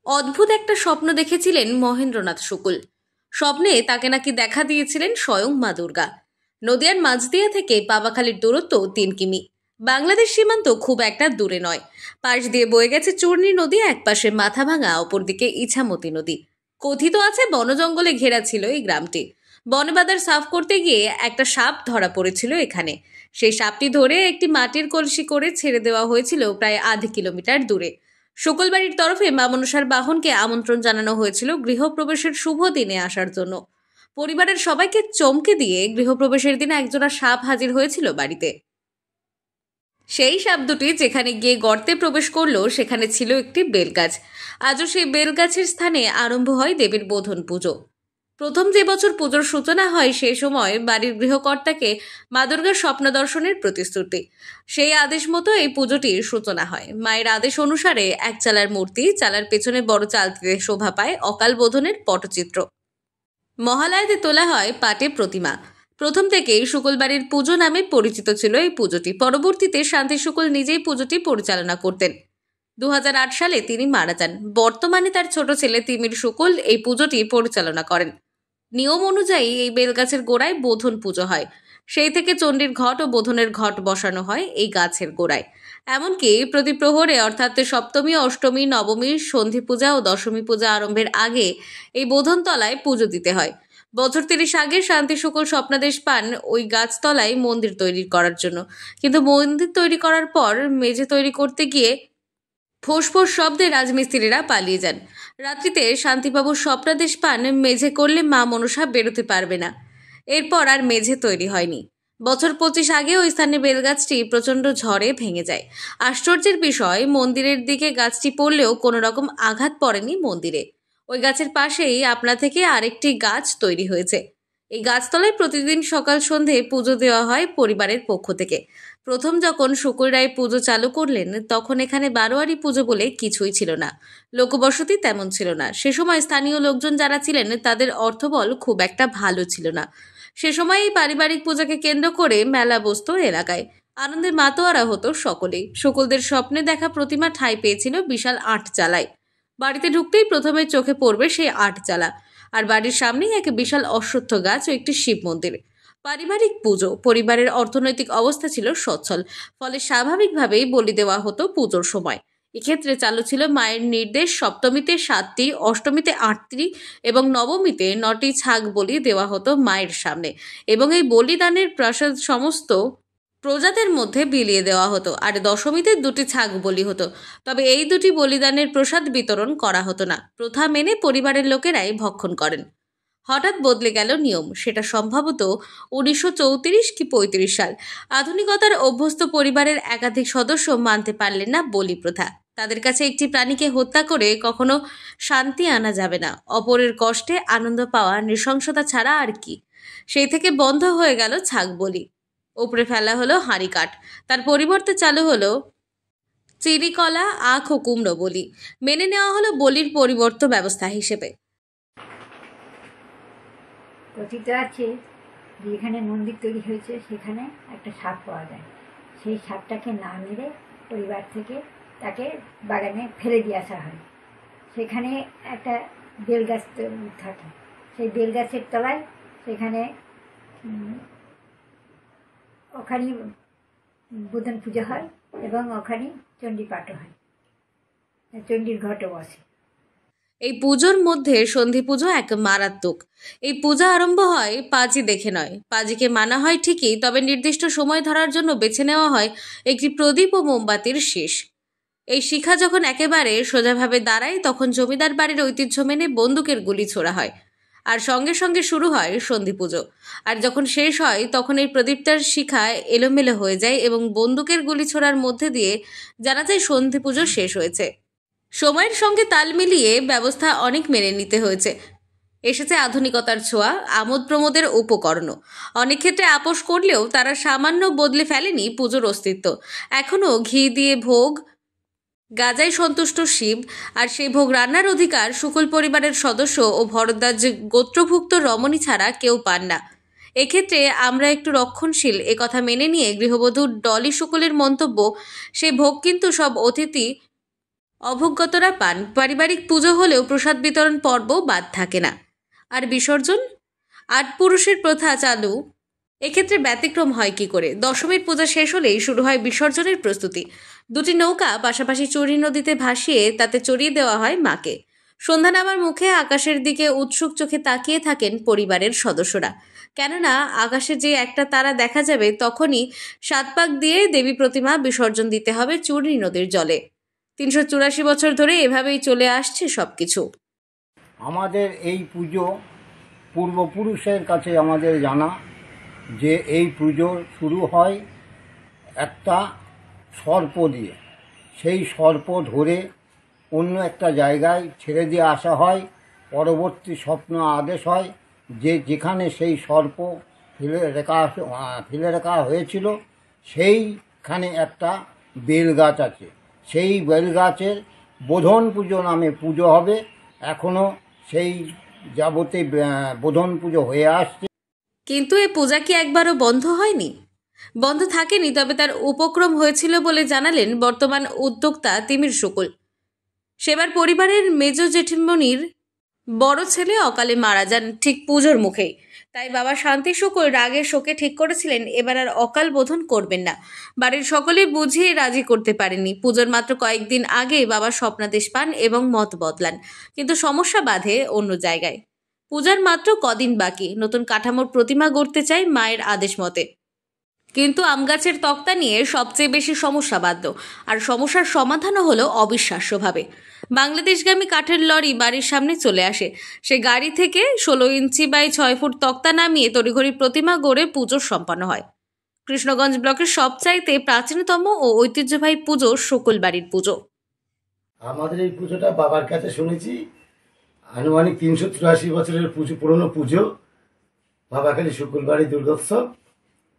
অদ্ভুত একটা স্বপ্ন দেখেছিলেন মহেন্দ্রনাথ শুকুল। স্বপ্নে তাকে নাকি দেখা দিয়েছিলেন স্বয়ং মা দুর্গা। নদিয়ার মাঝদিয়া থেকে পাবাখালীর দূরত্ব 3 কিমি। বাংলাদেশ সীমান্ত খুব একটা দূরে নয়। পাশ দিয়ে বয়ে গেছে চূর্ণী নদী, একপাশে মাথাভাঙা, অপরদিকে ইছামতি নদী। কথিত আছে বন জঙ্গলে ঘেরা ছিল এই গ্রামটি। বনবাদার সাফ করতে গিয়ে একটা সাপ ধরা পড়েছিল এখানে। সেই সাপটি ধরে একটি মাটির কলসি করে ছেড়ে দেওয়া হয়েছিল প্রায় আধা কিলোমিটার দূরে। শুকুলবাড়ির তরফে মা মনসার বাহনকে আমন্ত্রণ জানানো হয়েছিল গৃহপ্রবেশের শুভ দিনে আসার জন্য। পরিবারের সবাইকে চমকে দিয়ে গৃহপ্রবেশের দিন একজোড়া সাপ হাজির হয়েছিল বাড়িতে। সেই সাপ দুটি যেখানে গিয়ে গর্তে প্রবেশ করলো সেখানে ছিল একটি বেলগাছ। আজও সেই বেলগাছের স্থানে আরম্ভ হয় দেবীর বোধন পুজো। প্রথম যে বছর পুজোর সূচনা হয় সেই সময় বাড়ির গৃহকর্তাকে মা দুর্গার স্বপ্ন দর্শনের প্রতিশ্রুতি, সেই আদেশ মতো এই পুজোটির সূচনা হয়। মায়ের আদেশ অনুসারে এক চালার মূর্তি, চালার পেছনে বড় চালতিতে শোভা পায় অকাল বোধনের পটচিত্র। মহালয়াতে তোলা হয় পাটে প্রতিমা। প্রথম থেকেই শুকুলবাড়ির পুজো নামে পরিচিত ছিল এই পুজোটি। পরবর্তীতে শান্তি শুকুল নিজেই পুজোটি পরিচালনা করতেন। 2008 সালে তিনি মারা যান। বর্তমানে তার ছোট ছেলে তিমির শুকুল এই পুজোটি পরিচালনা করেন। নিয়ম অনুযায়ী এই বেলগাছের গোড়ায় বোধন পুজো হয়। সেই থেকে চণ্ডীর ঘট ও বোধনের ঘট বসানো হয় এই গাছের গোড়ায়। এমনকি প্রতি প্রহরে অর্থাৎ সপ্তমী, অষ্টমী, নবমী, সন্ধি পূজা ও দশমী পূজা আরম্ভের আগে এই বোধন তলায় পুজো দিতে হয়। বছর 30 আগে শান্তি শুকুল স্বপ্নাদেশ পান ওই গাছতলায় মন্দির তৈরি করার জন্য। কিন্তু মন্দির তৈরি করার পর মেঝে তৈরি করতে গিয়ে ফোঁস ফোঁস শব্দে রাজমিস্ত্রিরা পালিয়ে যান। রাত্রিতে শান্তিবাবু স্বপ্নাদেশ পান মেঝে করলে মা মনসা বেরোতে পারবে না। এরপর আর মেঝে তৈরি হয়নি। বছর 25 আগে ওই স্থানে বেলগাছটি প্রচণ্ড ঝড়ে ভেঙে যায়। আশ্চর্যের বিষয়, মন্দিরের দিকে গাছটি পড়লেও কোনো রকম আঘাত পড়েনি মন্দিরে। ওই গাছের পাশেই আপনা থেকে আরেকটি গাছ তৈরি হয়েছে। এই গাছতলায় প্রতিদিন সকাল সন্ধে পুজো দেওয়া হয় পরিবারের পক্ষ থেকে। প্রথম যখন শুকুল রায় পুজো চালু করলেন তখন এখানে বারোয়ারি পুজো বলে কিছুই ছিল না। লোকবসতি তেমন ছিল না। সে সময় স্থানীয় লোকজন যারা ছিলেন তাদের অর্থবল খুব একটা ভালো ছিল না। সে সময় এই পারিবারিক পূজাকে কেন্দ্র করে মেলা বসত এলাকায়। আনন্দে মাতোয়ারা হতো সকলেই। শুকুলদের স্বপ্নে দেখা প্রতিমা ঠাঁই পেয়েছিল বিশাল 8 চালায়। বাড়িতে ঢুকতেই প্রথমে চোখে পড়বে সেই 8 চালা, আর বাড়ির সামনেই এক বিশাল অশ্বত্থ গাছ ও একটি শিব মন্দির। পারিবারিক পুজো। পরিবারের অর্থনৈতিক অবস্থা ছিল সচ্ছল, ফলে স্বাভাবিকভাবেই বলি দেওয়া হতো পুজোর সময়। এক্ষেত্রে চালু ছিল মায়ের নির্দেশ, সপ্তমীতে 7টি, অষ্টমীতে 8টি এবং নবমীতে 9টি ছাগ বলি দেওয়া হতো মায়ের সামনে, এবং এই বলিদানের প্রসাদ সমস্ত প্রজাদের মধ্যে বিলিয়ে দেওয়া হতো। আর দশমীতে 2টি ছাগ বলি হতো। তবে এই 2টি বলিদানের প্রসাদ বিতরণ করা হতো না। প্রথা মেনে পরিবারের লোকেরাই ভক্ষণ করেন। হঠাৎ বদলে গেল নিয়ম। সেটা সম্ভবত 1934 কি 35 সাল। আধুনিকতার অভ্যস্ত পরিবারের একাধিক সদস্য মানতে পারলেন না বলি প্রথা। তাদের কাছে একটি প্রাণীকে হত্যা করে কখনো শান্তি আনা যাবে না, অপরের কষ্টে আনন্দ পাওয়া নৃশংসতা ছাড়া আর কি। সেই থেকে বন্ধ হয়ে গেল ছাগ বলি। উপরে ফেলা হলো হাঁড়ি কাঠ। তার পরিবর্তে চালু হলো চিনি কলা, আখ ও কুমড়ো বলি। মেনে নেওয়া হলো বলির পরিবর্ত ব্যবস্থা হিসেবে। কথিত আছে যে এখানে মন্দির তৈরি হয়েছে সেখানে একটা সাপ পাওয়া যায়। সেই সাপটাকে না মেরে পরিবার থেকে তাকে বাগানে ফেলে দিয়ে আসা হয়। সেখানে একটা বেলগাছ থাকে। সেই বেলগাছের তলায় সেখানে ওখানেই বোধন পুজো হয় এবং ওখানেই চণ্ডী পাঠও হয়, চণ্ডীর ঘটও বসে। এই পুজোর মধ্যে সন্ধি পুজো এক মারাত্মক। এই পূজা আরম্ভ হয় পাজি দেখে নয়। পাজিকে মানা হয় ঠিকই, তবে নির্দিষ্ট সময় ধরার জন্য বেছে নেওয়া হয় একটি প্রদীপ ও মোমবাতির শীষ। এই শিখা যখন একেবারে সোজাভাবে দাঁড়ায় তখন জমিদার বাড়ির ঐতিহ্য মেনে বন্দুকের গুলি ছোড়া হয়। আর সঙ্গে সঙ্গে শুরু হয় সন্ধি পুজো। আর যখন শেষ হয় তখন এই প্রদীপটার শিখা এলোমেলো হয়ে যায় এবং বন্দুকের গুলি ছোড়ার মধ্যে দিয়ে জানা যায় সন্ধি পুজো শেষ হয়েছে। সময়ের সঙ্গে তাল মিলিয়ে ব্যবস্থা অনেক মেনে নিতে হয়েছে। এসেছে আধুনিকতার ছোঁয়া, আমোদ প্রমোদের উপকরণ। অনেক ক্ষেত্রে আপোষ করলেও তারা সামান্য বদলে ফেলেনি পুজোর অস্তিত্ব। এখনও ঘি দিয়ে ভোগ, গাজায় সন্তুষ্ট শিব, আর সেই ভোগ রান্নার অধিকার শুকুল পরিবারের সদস্য ও ভরদ্বাজ গোত্রভুক্ত রমণী ছাড়া কেউ পান না। এক্ষেত্রে আমরা একটু রক্ষণশীল একথা মেনে নিয়ে গৃহবধূ ডলি শুকুলের মন্তব্য, সেই ভোগ কিন্তু সব অতিথি অভ্যাগতরা পান। পারিবারিক পুজো হলেও প্রসাদ বিতরণ পর্ব বাদ থাকে না। আর বিসর্জন, আট পুরুষের প্রথা চালু, এক্ষেত্রে ব্যতিক্রম হয় কি করে? দশমীর পূজা শেষ হলেই শুরু হয় বিসর্জনের প্রস্তুতি। দুটি নৌকা পাশাপাশি চুরি নদীতে ভাসিয়ে তাতে চড়িয়ে দেওয়া হয় মাকে। সন্ধ্যা নামার মুখে আকাশের দিকে উৎসুক চোখে তাকিয়ে থাকেন পরিবারের সদস্যরা, কেননা আকাশে যে একটা তারা দেখা যাবে তখনই 7 পাক দিয়ে দেবী প্রতিমা বিসর্জন দিতে হবে চূর্ণী নদীর জলে। 384 বছর ধরে এভাবেই চলে আসছে সবকিছু। আমাদের এই পুজো পূর্বপুরুষের কাছে আমাদের জানা যে এই পুজো শুরু হয় একটা সর্প দিয়ে। সেই সর্প ধরে অন্য একটা জায়গায় ছেড়ে দিয়ে আসা হয়। পরবর্তী স্বপ্ন আদেশ হয় যে যেখানে সেই সর্প ফেলে রাখা হয়েছিল সেইখানে একটা বেল গাছ আছে। সেই বেল গাছের বোধন পুজো নামে পুজো হবে। এখনও সেই যাবতে বোধন পুজো হয়ে আসছে। কিন্তু এ পূজা কি একবারও বন্ধ হয়নি? বন্ধ থাকেনি, তবে তার উপক্রম হয়েছিল বলে জানালেন বর্তমান উদ্যোক্তা তিমির শুকুল। সেবার পরিবারের মেজ জেঠিমণির বড় ছেলে অকালে মারা যান ঠিক পুজোর মুখেই। তাই বাবা শান্তি শুকুল রাগের শোকে ঠিক করেছিলেন এবার আর অকাল বোধন করবেন না। বাড়ির সকলে বুঝিয়ে রাজি করতে পারেননি। পুজোর মাত্র কয়েকদিন আগে বাবা স্বপ্নাদেশ পান এবং মত বদলান, কিন্তু সমস্যা বাধে অন্য জায়গায়। পূজার মাত্র কদিন বাকি, নতুন কাঠামোর প্রতিমা গড়তে চাই মায়ের আদেশ মতে। কিন্তু আম গাছের তক্তা নিয়ে সবচেয়ে বেশি সমস্যা বাঁধল, আর সমস্যার সমাধানও হলো অবিশ্বাস্যভাবে। বাংলাদেশগামী কাঠের লরি বাড়ির সামনে চলে আসে। সে গাড়ি থেকে 16 ইঞ্চি বাই 6 ফুট তক্তা নামিয়ে তড়িঘড়ি প্রতিমা গড়ে পুজো সম্পন্ন হয়। কৃষ্ণগঞ্জ ব্লকের সবচাইতে প্রাচীনতম ও ঐতিহ্যবাহী পুজো শুকুল বাড়ির পুজো। আমাদের এই পুজোটা বাবার কাছে শুনেছি, আনুমানিক 383 বছরের পুরনো পুজো, বাবাখালী শুকুলবাড়ি দুর্গোৎসব।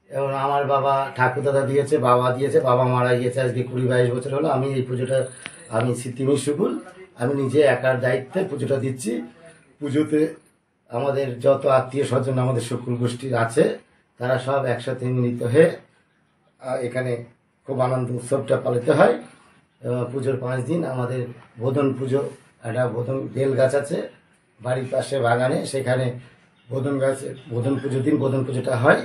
এবং আমার বাবা ঠাকুরদাদা দিয়েছে, বাবা দিয়েছে, বাবা মারা গিয়েছে আজকে 20-22 বছর হলো। আমি এই পুজোটা, আমি তিমির শুকুল, আমি নিজে একার দায়িত্বে পুজোটা দিচ্ছি। পুজোতে আমাদের যত আত্মীয় স্বজন আমাদের শুকুল গোষ্ঠীর আছে তারা সব একসাথে মিলিত হয়ে এখানে খুব আনন্দ উৎসবটা পালিত হয়। পুজোর 5 দিন আমাদের বোধন পুজো, একটা বেল গাছ আছে বাড়ির পাশে বাগানে, সেখানে বোধন পুজোর দিন বোধন পুজোটা হয়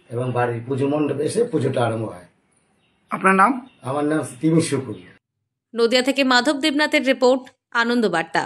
এবং বাড়ির পুজো মণ্ডপে এসে পুজোটা আরম্ভ হয়। আপনার নাম? আমার নাম তিমির শুকুল। নদিয়া থেকে মাধব দেবনাথের রিপোর্ট, আনন্দবার্তা।